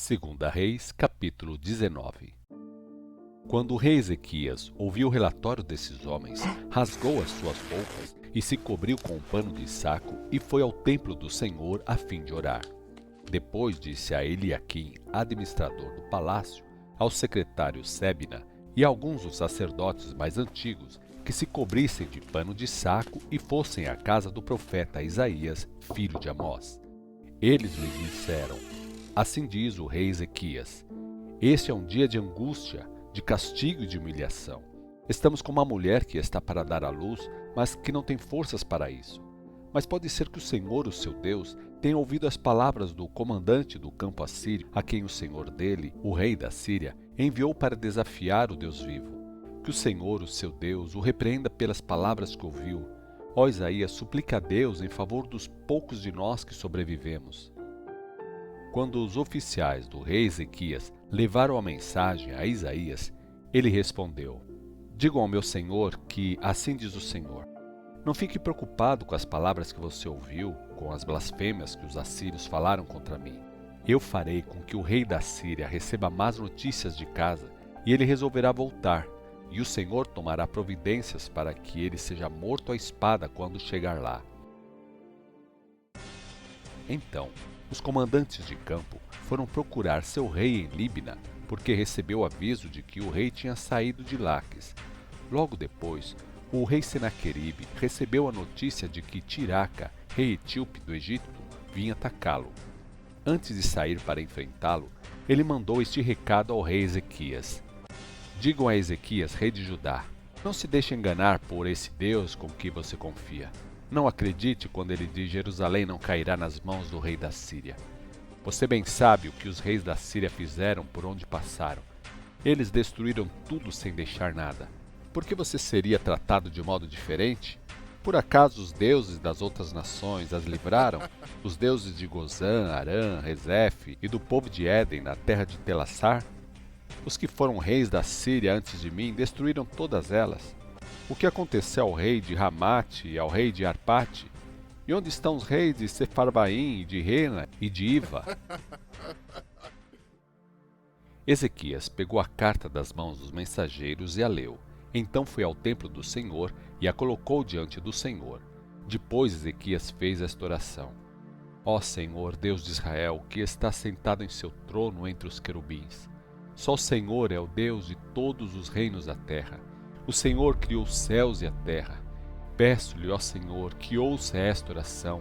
Segunda Reis, capítulo 19. Quando o rei Ezequias ouviu o relatório desses homens, rasgou as suas roupas e se cobriu com um pano de saco e foi ao templo do Senhor a fim de orar. Depois disse a Eliaquim, administrador do palácio, ao secretário Sebna e a alguns dos sacerdotes mais antigos que se cobrissem de pano de saco e fossem à casa do profeta Isaías, filho de Amós. Eles lhe disseram: Assim diz o rei Ezequias: Este é um dia de angústia, de castigo e de humilhação. Estamos como uma mulher que está para dar à luz, mas que não tem forças para isso. Mas pode ser que o Senhor, o seu Deus, tenha ouvido as palavras do comandante do campo assírio, a quem o senhor dele, o rei da Síria, enviou para desafiar o Deus vivo. Que o Senhor, o seu Deus, o repreenda pelas palavras que ouviu. Ó Isaías, suplica a Deus em favor dos poucos de nós que sobrevivemos. Quando os oficiais do rei Ezequias levaram a mensagem a Isaías, ele respondeu: Digam ao meu senhor que assim diz o Senhor: Não fique preocupado com as palavras que você ouviu, com as blasfêmias que os assírios falaram contra mim. Eu farei com que o rei da Síria receba más notícias de casa, e ele resolverá voltar, e o Senhor tomará providências para que ele seja morto à espada quando chegar lá. Então, os comandantes de campo foram procurar seu rei em Líbina, porque recebeu aviso de que o rei tinha saído de Laques. Logo depois, o rei Senaqueribe recebeu a notícia de que Tiraca, rei etíope do Egito, vinha atacá-lo. Antes de sair para enfrentá-lo, ele mandou este recado ao rei Ezequias: Digam a Ezequias, rei de Judá: Não se deixe enganar por esse Deus com que você confia. Não acredite quando ele diz: Jerusalém não cairá nas mãos do rei da Síria. Você bem sabe o que os reis da Síria fizeram por onde passaram. Eles destruíram tudo sem deixar nada. Por que você seria tratado de modo diferente? Por acaso os deuses das outras nações as livraram? Os deuses de Gozã, Arã, Rezefe e do povo de Éden na terra de Telassar? Os que foram reis da Síria antes de mim destruíram todas elas. O que aconteceu ao rei de Ramate e ao rei de Arpate? E onde estão os reis de Sefarbaim, e de Rena e de Iva? Ezequias pegou a carta das mãos dos mensageiros e a leu. Então foi ao templo do Senhor e a colocou diante do Senhor. Depois Ezequias fez esta oração: Ó Senhor, Deus de Israel, que está sentado em seu trono entre os querubins. Só o Senhor é o Deus de todos os reinos da terra. O Senhor criou os céus e a terra. Peço-lhe, ó Senhor, que ouça esta oração.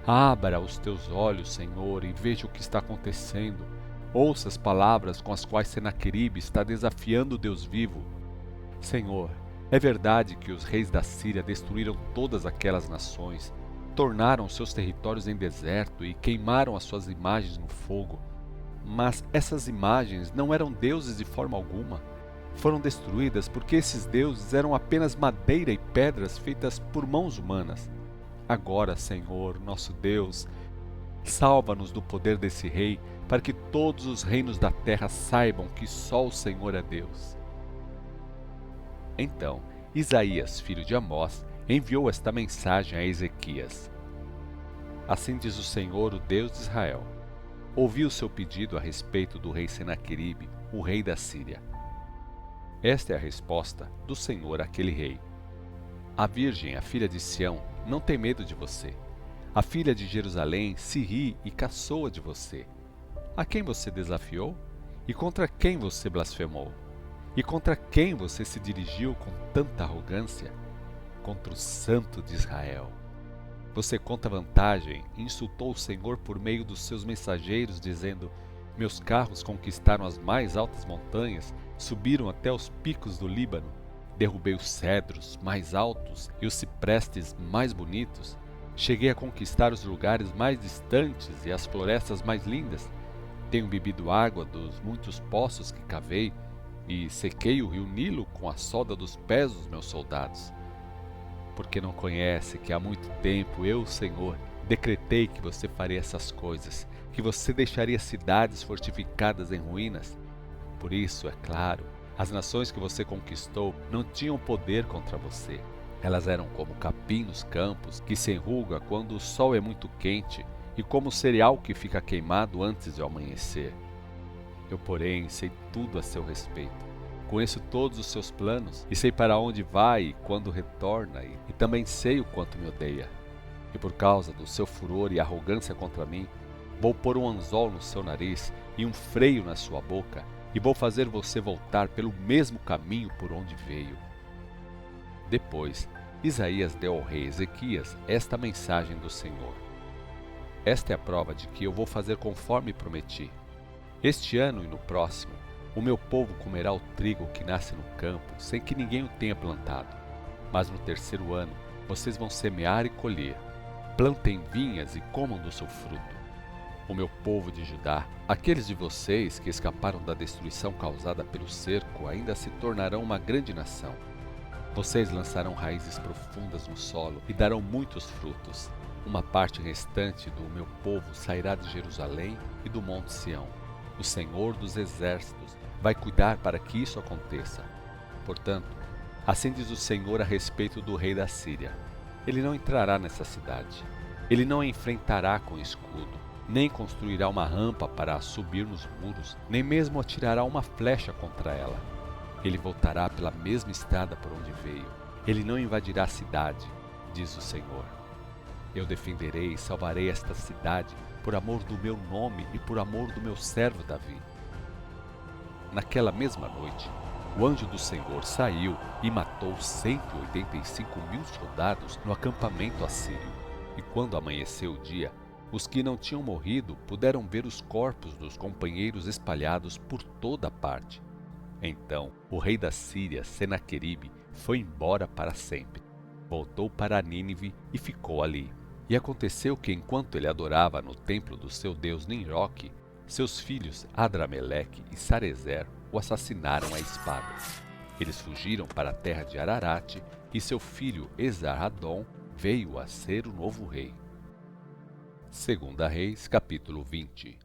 Abra os teus olhos, Senhor, e veja o que está acontecendo. Ouça as palavras com as quais Senaqueribe está desafiando o Deus vivo. Senhor, é verdade que os reis da Síria destruíram todas aquelas nações, tornaram seus territórios em deserto e queimaram as suas imagens no fogo. Mas essas imagens não eram deuses de forma alguma. Foram destruídas porque esses deuses eram apenas madeira e pedras feitas por mãos humanas. Agora, Senhor, nosso Deus, salva-nos do poder desse rei, para que todos os reinos da terra saibam que só o Senhor é Deus. Então, Isaías, filho de Amós, enviou esta mensagem a Ezequias: Assim diz o Senhor, o Deus de Israel: Ouvi o seu pedido a respeito do rei Senaqueribe, o rei da Síria. Esta é a resposta do Senhor àquele rei: A virgem, a filha de Sião, não tem medo de você. A filha de Jerusalém se ri e caçoa de você. A quem você desafiou? E contra quem você blasfemou? E contra quem você se dirigiu com tanta arrogância? Contra o Santo de Israel. Você conta vantagem e insultou o Senhor por meio dos seus mensageiros, dizendo: Meus carros conquistaram as mais altas montanhas, subiram até os picos do Líbano. Derrubei os cedros mais altos e os ciprestes mais bonitos. Cheguei a conquistar os lugares mais distantes e as florestas mais lindas. Tenho bebido água dos muitos poços que cavei e sequei o rio Nilo com a solda dos pés dos meus soldados. Porque não conhece que há muito tempo eu, Senhor, decretei que você faria essas coisas, que você deixaria cidades fortificadas em ruínas? Por isso, é claro, as nações que você conquistou não tinham poder contra você. Elas eram como capim nos campos, que se enruga quando o sol é muito quente, e como cereal que fica queimado antes do amanhecer. Eu, porém, sei tudo a seu respeito. Conheço todos os seus planos e sei para onde vai e quando retorna, e também sei o quanto me odeia. E por causa do seu furor e arrogância contra mim, vou pôr um anzol no seu nariz e um freio na sua boca, e vou fazer você voltar pelo mesmo caminho por onde veio. Depois, Isaías deu ao rei Ezequias esta mensagem do Senhor: Esta é a prova de que eu vou fazer conforme prometi. Este ano e no próximo, o meu povo comerá o trigo que nasce no campo, sem que ninguém o tenha plantado. Mas no terceiro ano, vocês vão semear e colher. Plantem vinhas e comam do seu fruto. O meu povo de Judá, aqueles de vocês que escaparam da destruição causada pelo cerco, ainda se tornarão uma grande nação. Vocês lançarão raízes profundas no solo e darão muitos frutos. Uma parte restante do meu povo sairá de Jerusalém e do Monte Sião. O Senhor dos Exércitos vai cuidar para que isso aconteça. Portanto, assim diz o Senhor a respeito do rei da Síria: Ele não entrará nessa cidade. Ele não a enfrentará com escudo, nem construirá uma rampa para subir nos muros, nem mesmo atirará uma flecha contra ela. Ele voltará pela mesma estrada por onde veio. Ele não invadirá a cidade, diz o Senhor. Eu defenderei e salvarei esta cidade por amor do meu nome e por amor do meu servo Davi. Naquela mesma noite, o anjo do Senhor saiu e matou 185.000 soldados no acampamento assírio. E quando amanheceu o dia, os que não tinham morrido puderam ver os corpos dos companheiros espalhados por toda parte. Então o rei da Síria, Senaqueribe, foi embora para sempre. Voltou para Nínive e ficou ali. E aconteceu que, enquanto ele adorava no templo do seu deus Nimroque, seus filhos Adrameleque e Sarezer o assassinaram à espada. Eles fugiram para a terra de Ararate e seu filho Esarhadon veio a ser o novo rei. 2 Reis, capítulo 20.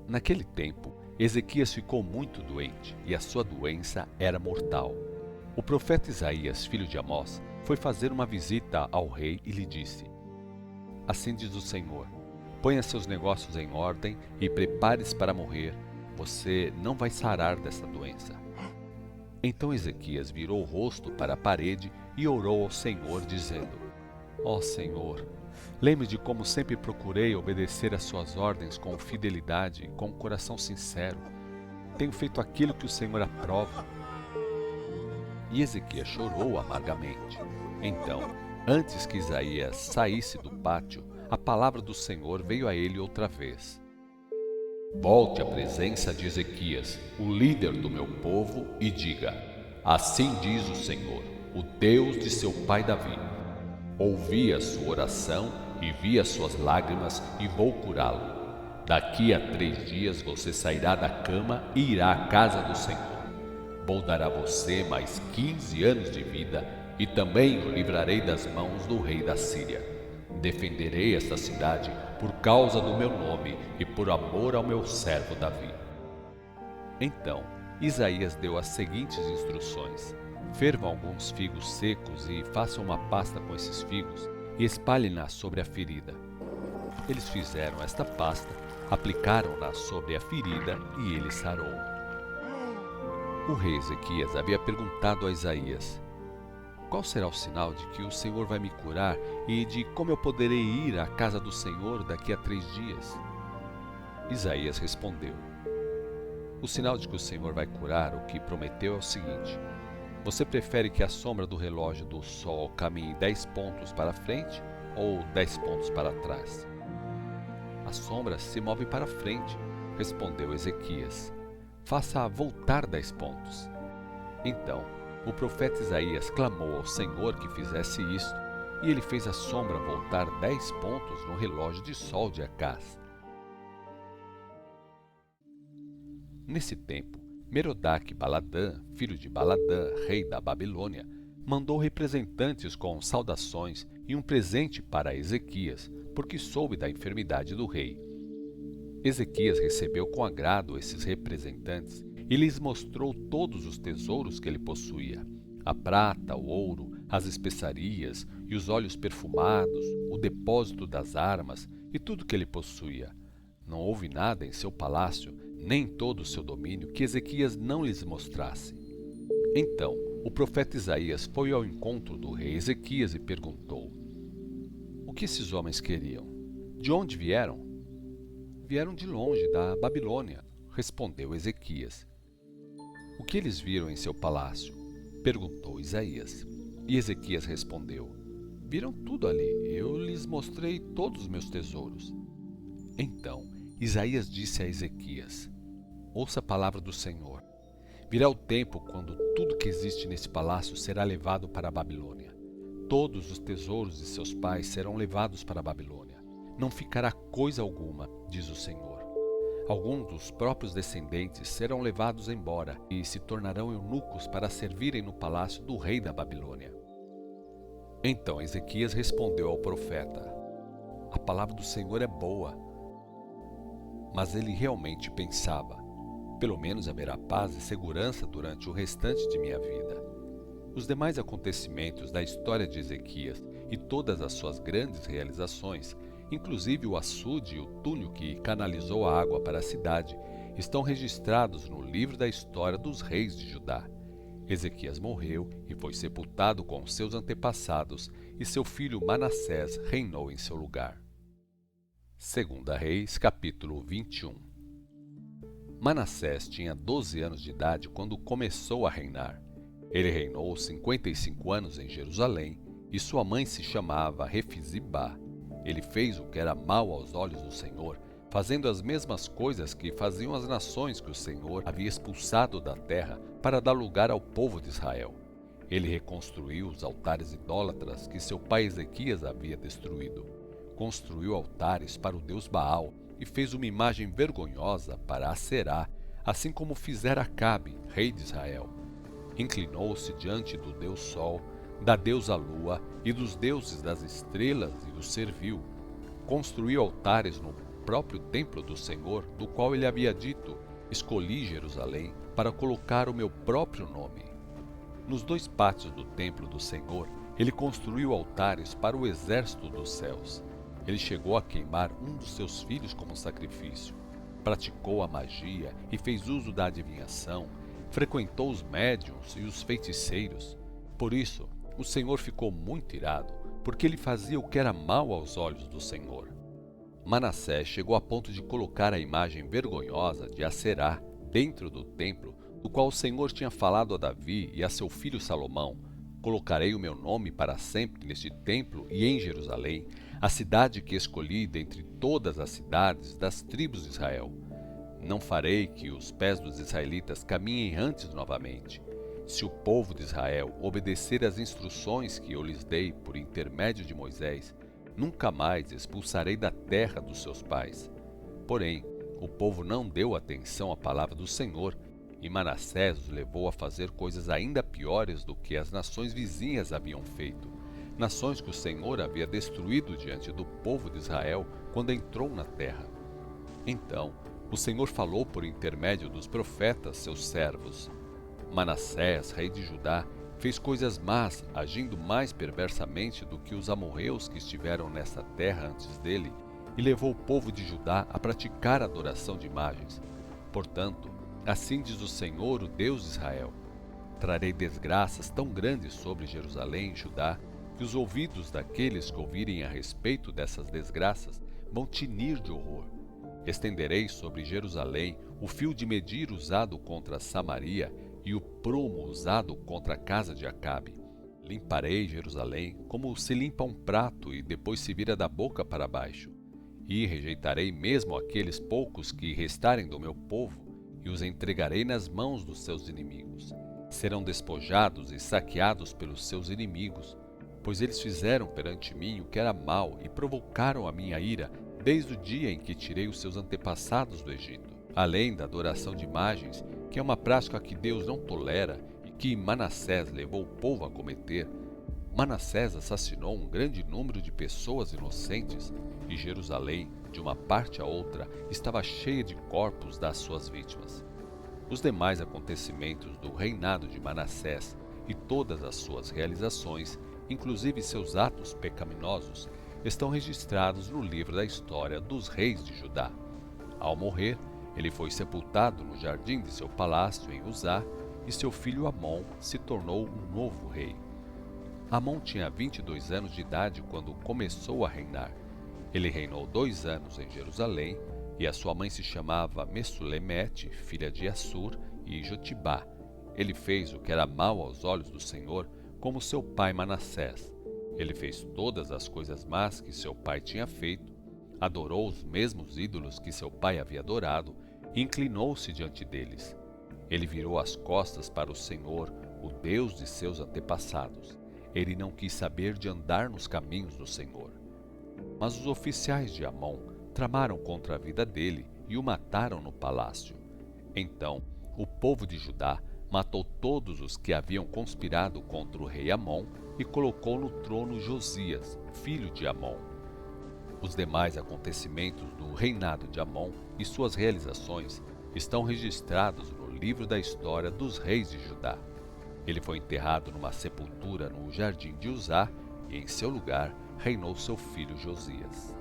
Naquele tempo, Ezequias ficou muito doente e a sua doença era mortal. O profeta Isaías, filho de Amós, foi fazer uma visita ao rei e lhe disse: Assim diz o Senhor: Ponha seus negócios em ordem e prepare-se para morrer. Você não vai sarar dessa doença. Então Ezequias virou o rosto para a parede e orou ao Senhor, dizendo: Ó Senhor, lembre de como sempre procurei obedecer às suas ordens com fidelidade e com um coração sincero. Tenho feito aquilo que o Senhor aprova. E Ezequias chorou amargamente. Então, antes que Isaías saísse do pátio, a palavra do Senhor veio a ele outra vez. Volte à presença de Ezequias, o líder do meu povo, e diga: Assim diz o Senhor, o Deus de seu pai Davi. Ouvi a sua oração e vi as suas lágrimas e vou curá-lo. Daqui a 3 dias você sairá da cama e irá à casa do Senhor. Vou dar a você mais 15 anos de vida e também o livrarei das mãos do rei da Síria. Defenderei esta cidade por causa do meu nome e por amor ao meu servo Davi. Então Isaías deu as seguintes instruções: fervam alguns figos secos e façam uma pasta com esses figos e espalhem-na sobre a ferida. Eles fizeram esta pasta, aplicaram-na sobre a ferida e ele sarou. O rei Ezequias havia perguntado a Isaías: Qual será o sinal de que o Senhor vai me curar e de como eu poderei ir à casa do Senhor daqui a 3 dias? Isaías respondeu: O sinal de que o Senhor vai curar o que prometeu é o seguinte: você prefere que a sombra do relógio do sol caminhe 10 pontos para frente ou 10 pontos para trás? A sombra se move para frente, respondeu Ezequias. Faça voltar 10 pontos. Então o profeta Isaías clamou ao Senhor que fizesse isto, e ele fez a sombra voltar 10 pontos no relógio de sol de Acaz. Nesse tempo, Merodach-Baladã, filho de Baladã, rei da Babilônia, mandou representantes com saudações e um presente para Ezequias, porque soube da enfermidade do rei. Ezequias recebeu com agrado esses representantes e lhes mostrou todos os tesouros que ele possuía: a prata, o ouro, as especiarias e os óleos perfumados, o depósito das armas e tudo que ele possuía. Não houve nada em seu palácio, nem todo o seu domínio, que Ezequias não lhes mostrasse. Então, o profeta Isaías foi ao encontro do rei Ezequias e perguntou: O que esses homens queriam? De onde vieram? Vieram de longe, da Babilônia, respondeu Ezequias. O que eles viram em seu palácio? Perguntou Isaías. E Ezequias respondeu: Viram tudo ali, eu lhes mostrei todos os meus tesouros. Então Isaías disse a Ezequias: Ouça a palavra do Senhor. Virá o tempo quando tudo que existe nesse palácio será levado para a Babilônia. Todos os tesouros de seus pais serão levados para a Babilônia. Não ficará coisa alguma, diz o Senhor. Alguns dos próprios descendentes serão levados embora e se tornarão eunucos para servirem no palácio do rei da Babilônia. Então Ezequias respondeu ao profeta: A palavra do Senhor é boa. Mas ele realmente pensava: pelo menos haverá paz e segurança durante o restante de minha vida. Os demais acontecimentos da história de Ezequias e todas as suas grandes realizações, inclusive o açude e o túnel que canalizou a água para a cidade, estão registrados no livro da história dos reis de Judá. Ezequias morreu e foi sepultado com seus antepassados, e seu filho Manassés reinou em seu lugar. 2 Reis, capítulo 21. Manassés tinha 12 anos de idade quando começou a reinar. Ele reinou 55 anos em Jerusalém, e sua mãe se chamava Refizibá. Ele fez o que era mau aos olhos do Senhor, fazendo as mesmas coisas que faziam as nações que o Senhor havia expulsado da terra para dar lugar ao povo de Israel. Ele reconstruiu os altares idólatras que seu pai Ezequias havia destruído. Construiu altares para o deus Baal e fez uma imagem vergonhosa para Aserá, assim como fizera Acabe, rei de Israel. Inclinou-se diante do deus Sol, da deusa Lua e dos deuses das estrelas e os serviu. Construiu altares no próprio templo do Senhor, do qual ele havia dito: Escolhi Jerusalém para colocar o meu próprio nome. Nos 2 pátios do templo do Senhor, ele construiu altares para o exército dos céus. Ele chegou a queimar um dos seus filhos como sacrifício. Praticou a magia e fez uso da adivinhação. Frequentou os médiuns e os feiticeiros. Por isso, o Senhor ficou muito irado, porque ele fazia o que era mau aos olhos do Senhor. Manassés chegou a ponto de colocar a imagem vergonhosa de Aserá dentro do templo, do qual o Senhor tinha falado a Davi e a seu filho Salomão: Colocarei o meu nome para sempre neste templo e em Jerusalém, a cidade que escolhi dentre todas as cidades das tribos de Israel. Não farei que os pés dos israelitas caminhem antes novamente. Se o povo de Israel obedecer às instruções que eu lhes dei por intermédio de Moisés, nunca mais expulsarei da terra dos seus pais. Porém, o povo não deu atenção à palavra do Senhor, e Manassés os levou a fazer coisas ainda piores do que as nações vizinhas haviam feito, nações que o Senhor havia destruído diante do povo de Israel quando entrou na terra. Então, o Senhor falou por intermédio dos profetas, seus servos: Manassés, rei de Judá, fez coisas más, agindo mais perversamente do que os amorreus que estiveram nessa terra antes dele, e levou o povo de Judá a praticar a adoração de imagens. Portanto, assim diz o Senhor, o Deus de Israel: Trarei desgraças tão grandes sobre Jerusalém e Judá, que os ouvidos daqueles que ouvirem a respeito dessas desgraças vão tinir de horror. Estenderei sobre Jerusalém o fio de medir usado contra Samaria e o prumo usado contra a casa de Acabe. Limparei Jerusalém como se limpa um prato e depois se vira da boca para baixo. E rejeitarei mesmo aqueles poucos que restarem do meu povo e os entregarei nas mãos dos seus inimigos. Serão despojados e saqueados pelos seus inimigos, pois eles fizeram perante mim o que era mal e provocaram a minha ira desde o dia em que tirei os seus antepassados do Egito. Além da adoração de imagens, que é uma prática que Deus não tolera e que Manassés levou o povo a cometer, Manassés assassinou um grande número de pessoas inocentes, e Jerusalém, de uma parte a outra, estava cheia de corpos das suas vítimas. Os demais acontecimentos do reinado de Manassés e todas as suas realizações, inclusive seus atos pecaminosos, estão registrados no livro da história dos reis de Judá. Ao morrer, Ele foi sepultado no jardim de seu palácio em Uzá, e seu filho Amon se tornou um novo rei. Amon tinha 22 anos de idade quando começou a reinar. Ele reinou 2 anos em Jerusalém, e a sua mãe se chamava Messulemete, filha de Assur, e Jotibá. Ele fez o que era mal aos olhos do Senhor, como seu pai Manassés. Ele fez todas as coisas más que seu pai tinha feito, adorou os mesmos ídolos que seu pai havia adorado e inclinou-se diante deles. Ele virou as costas para o Senhor, o Deus de seus antepassados. Ele não quis saber de andar nos caminhos do Senhor. Mas os oficiais de Amon tramaram contra a vida dele e o mataram no palácio. Então, o povo de Judá matou todos os que haviam conspirado contra o rei Amon e colocou no trono Josias, filho de Amon. Os demais acontecimentos do reinado de Amon e suas realizações estão registrados no livro da história dos reis de Judá. Ele foi enterrado numa sepultura no jardim de Uzá e em seu lugar reinou seu filho Josias.